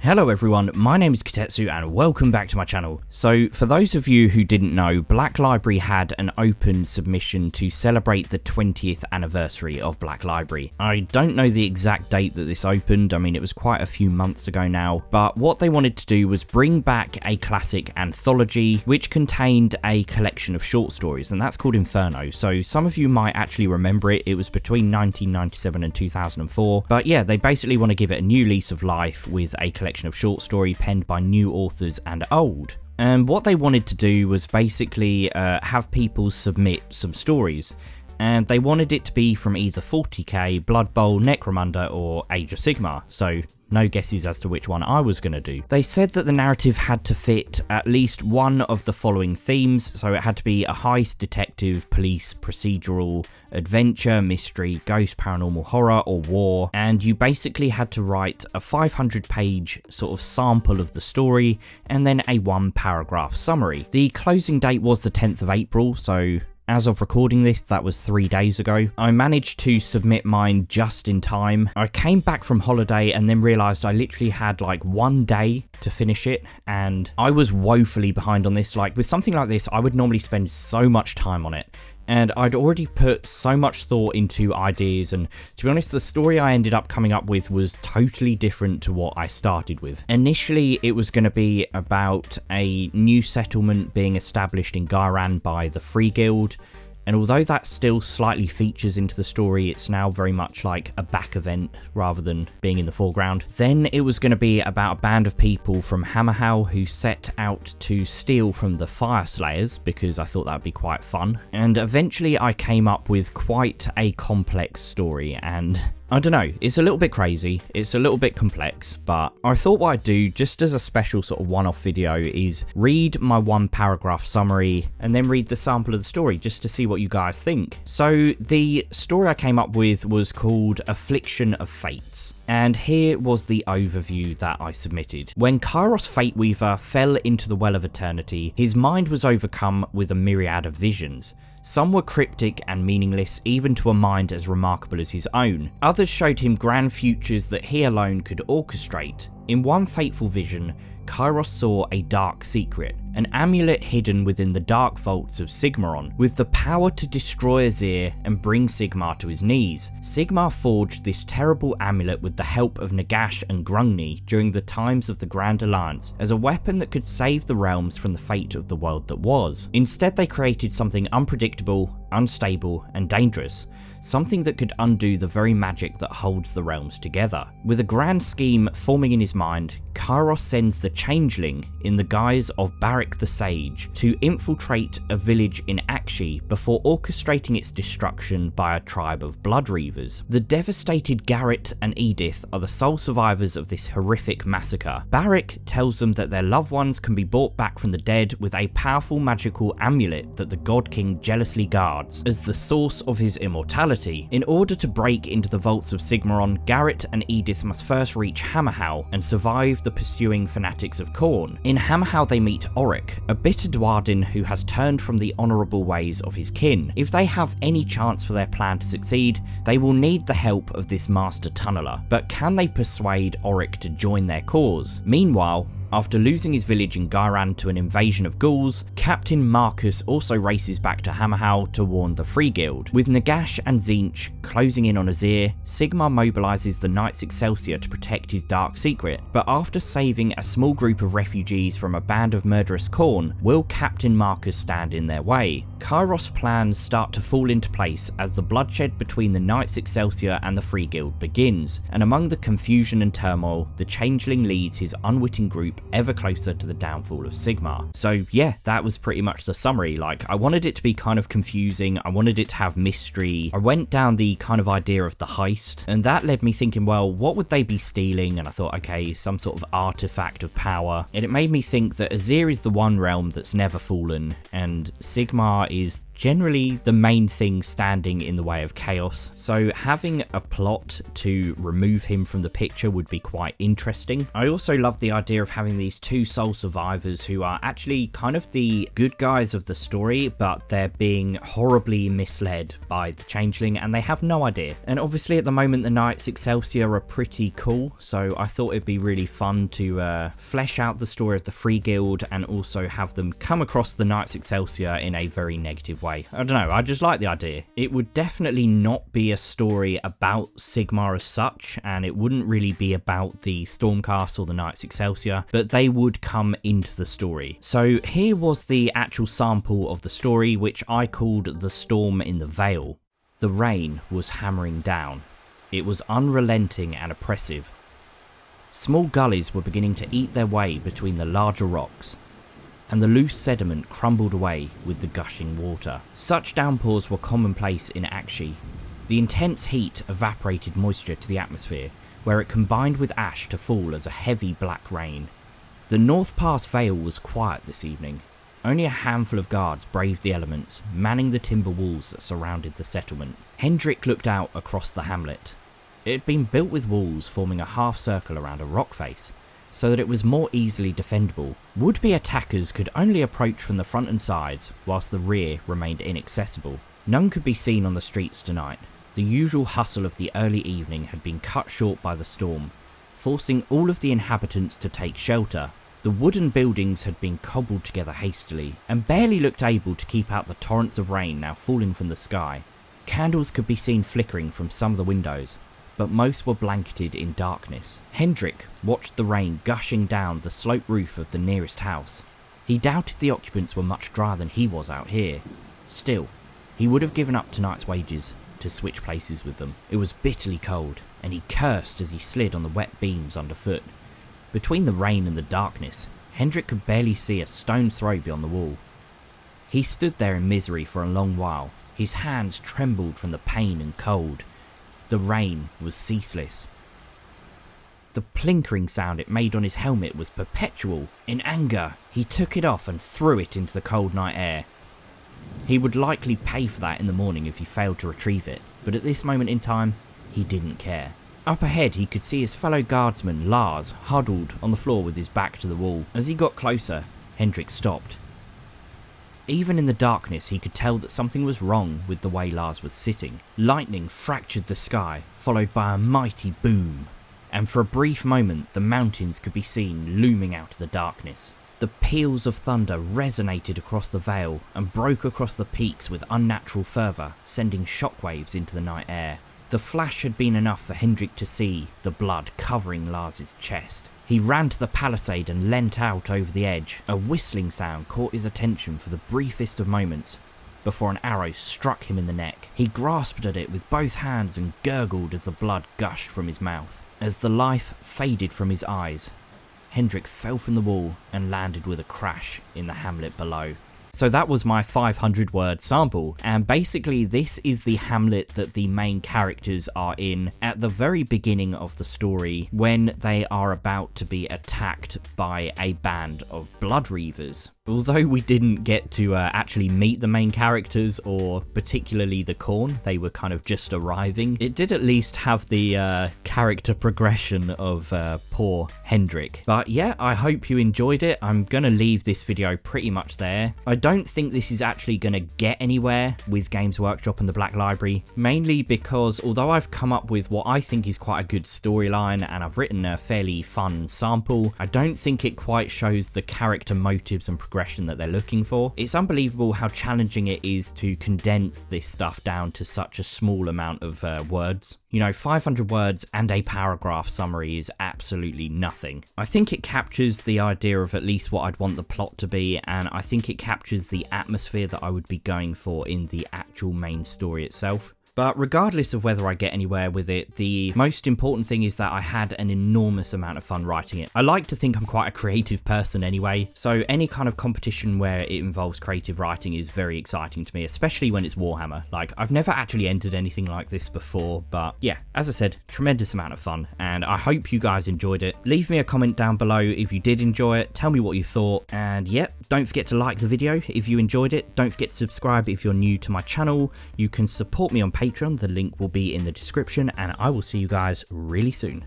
Hello everyone, my name is Kitetsu and welcome back to my channel. So for those of you who didn't know, Black Library had an open submission to celebrate the 20th anniversary of Black Library. I don't know the exact date that this opened, I mean it was quite a few months ago now, but what they wanted to do was bring back a classic anthology which contained a collection of short stories, and that's called Inferno. So some of you might actually remember it, it was between 1997 and 2004, but yeah, they basically want to give it a new lease of life with a collection of short story penned by new authors and old. And what they wanted to do was basically have people submit some stories, and they wanted it to be from either 40k, Blood Bowl, Necromunda or Age of Sigmar, so no guesses as to which one I was going to do. They said that the narrative had to fit at least one of the following themes, so it had to be a heist, detective, police, procedural, adventure, mystery, ghost, paranormal horror, or war, and you basically had to write a 500-page sort of sample of the story, and then a 1-paragraph summary. The closing date was the 10th of April, so as of recording this, that was 3 days ago. I managed to submit mine just in time. I came back from holiday and then realised I literally had like 1 day to finish it, and I was woefully behind on this. Like with something like this, I would normally spend so much time on it. And I'd already put so much thought into ideas, and to be honest, the story I ended up coming up with was totally different to what I started with. Initially, it was going to be about a new settlement being established in Gairan by the Freeguild, and although that still slightly features into the story, it's now very much like a back event rather than being in the foreground. Then it was going to be about a band of people from Hammerhal who set out to steal from the Fire Slayers, because I thought that would be quite fun. And eventually I came up with quite a complex story, and I don't know, it's a little bit crazy, it's a little bit complex, but I thought what I'd do just as a special sort of one-off video is read my 1-paragraph summary and then read the sample of the story just to see what you guys think. So the story I came up with was called Affliction of Fates, and here was the overview that I submitted. When Kairos Fateweaver fell into the Well of Eternity, his mind was overcome with a myriad of visions. Some were cryptic and meaningless, even to a mind as remarkable as his own. Others showed him grand futures that he alone could orchestrate. In one fateful vision, Kairos saw a dark secret, an amulet hidden within the dark vaults of Sigmaron, with the power to destroy Azyr and bring Sigmar to his knees. Sigmar forged this terrible amulet with the help of Nagash and Grungni during the times of the Grand Alliance, as a weapon that could save the realms from the fate of the world that was. Instead, they created something unpredictable, unstable, and dangerous. Something that could undo the very magic that holds the realms together. With a grand scheme forming in his mind, Kairos sends the changeling in the guise of Barak the Sage to infiltrate a village in Aqshy before orchestrating its destruction by a tribe of bloodreavers. The devastated Garrett and Edith are the sole survivors of this horrific massacre. Barak tells them that their loved ones can be brought back from the dead with a powerful magical amulet that the God King jealously guards as the source of his immortality. In order to break into the vaults of Sigmaron, Garrett and Edith must first reach Hammerhal and survive the pursuing fanatics of Khorne. In Hammerhal they meet Oric, a bitter Dwarden who has turned from the honourable ways of his kin. If they have any chance for their plan to succeed, they will need the help of this master tunneler, but can they persuade Oric to join their cause? Meanwhile, after losing his village in Gairan to an invasion of ghouls, Captain Marcus also races back to Hammerhal to warn the Freeguild. With Nagash and Tzeentch closing in on Azyr, Sigmar mobilises the Knights Excelsior to protect his dark secret, but after saving a small group of refugees from a band of murderous Khorne, will Captain Marcus stand in their way? Kairos' plans start to fall into place as the bloodshed between the Knights Excelsior and the Freeguild begins, and among the confusion and turmoil, the changeling leads his unwitting group ever closer to the downfall of Sigmar. So yeah, that was pretty much the summary. Like, I wanted it to be kind of confusing, I wanted it to have mystery, I went down the kind of idea of the heist, and that led me thinking, well, what would they be stealing? And I thought, okay, some sort of artefact of power, and it made me think that Azyr is the one realm that's never fallen, and Sigmar is generally the main thing standing in the way of chaos, so having a plot to remove him from the picture would be quite interesting. I also love the idea of having these two sole survivors who are actually kind of the good guys of the story, but they're being horribly misled by the changeling and they have no idea. And obviously at the moment the Knights Excelsior are pretty cool, so I thought it'd be really fun to flesh out the story of the Freeguild and also have them come across the Knights Excelsior in a very negative way. I don't know, I just like the idea. It would definitely not be a story about Sigmar as such, and it wouldn't really be about the Stormcast or the Knights Excelsior, but they would come into the story. So here was the actual sample of the story, which I called The Storm in the Vale. The rain was hammering down. It was unrelenting and oppressive. Small gullies were beginning to eat their way between the larger rocks, and the loose sediment crumbled away with the gushing water. Such downpours were commonplace in Aqshy. The intense heat evaporated moisture to the atmosphere, where it combined with ash to fall as a heavy black rain. The North Pass Vale was quiet this evening. Only a handful of guards braved the elements, manning the timber walls that surrounded the settlement. Hendrik looked out across the hamlet. It had been built with walls forming a half circle around a rock face, so that it was more easily defendable. Would-be attackers could only approach from the front and sides, whilst the rear remained inaccessible. None could be seen on the streets tonight. The usual hustle of the early evening had been cut short by the storm, forcing all of the inhabitants to take shelter. The wooden buildings had been cobbled together hastily, and barely looked able to keep out the torrents of rain now falling from the sky. Candles could be seen flickering from some of the windows, but most were blanketed in darkness. Hendrik watched the rain gushing down the sloped roof of the nearest house. He doubted the occupants were much drier than he was out here. Still, he would have given up tonight's wages to switch places with them. It was bitterly cold, and he cursed as he slid on the wet beams underfoot. Between the rain and the darkness, Hendrik could barely see a stone's throw beyond the wall. He stood there in misery for a long while. His hands trembled from the pain and cold. The rain was ceaseless. The plinkering sound it made on his helmet was perpetual. In anger, he took it off and threw it into the cold night air. He would likely pay for that in the morning if he failed to retrieve it, but at this moment in time, he didn't care. Up ahead, he could see his fellow guardsman, Lars, huddled on the floor with his back to the wall. As he got closer, Hendrik stopped. Even in the darkness, he could tell that something was wrong with the way Lars was sitting. Lightning fractured the sky, followed by a mighty boom, and for a brief moment the mountains could be seen looming out of the darkness. The peals of thunder resonated across the vale and broke across the peaks with unnatural fervour, sending shockwaves into the night air. The flash had been enough for Hendrik to see the blood covering Lars's chest. He ran to the palisade and leant out over the edge. A whistling sound caught his attention for the briefest of moments before an arrow struck him in the neck. He grasped at it with both hands and gurgled as the blood gushed from his mouth. As the life faded from his eyes, Hendrik fell from the wall and landed with a crash in the hamlet below. So that was my 500 word sample, and basically this is the hamlet that the main characters are in at the very beginning of the story when they are about to be attacked by a band of bloodreavers. Although we didn't get to actually meet the main characters, or particularly the Khorne, they were kind of just arriving, it did at least have the character progression of poor Hendrik. But yeah, I hope you enjoyed it. I'm going to leave this video pretty much there. I don't think this is actually going to get anywhere with Games Workshop and the Black Library, mainly because although I've come up with what I think is quite a good storyline and I've written a fairly fun sample, I don't think it quite shows the character motives and progression that they're looking for. It's unbelievable how challenging it is to condense this stuff down to such a small amount of words. You know, 500 words and a paragraph summary is absolutely nothing. I think it captures the idea of at least what I'd want the plot to be, and I think it captures the atmosphere that I would be going for in the actual main story itself. But regardless of whether I get anywhere with it, the most important thing is that I had an enormous amount of fun writing it. I like to think I'm quite a creative person anyway, so any kind of competition where it involves creative writing is very exciting to me, especially when it's Warhammer. Like, I've never actually entered anything like this before, but yeah, as I said, tremendous amount of fun, and I hope you guys enjoyed it. Leave me a comment down below if you did enjoy it, tell me what you thought, and yep, don't forget to like the video if you enjoyed it. Don't forget to subscribe if you're new to my channel. You can support me on Patreon, the link will be in the description, and I will see you guys really soon.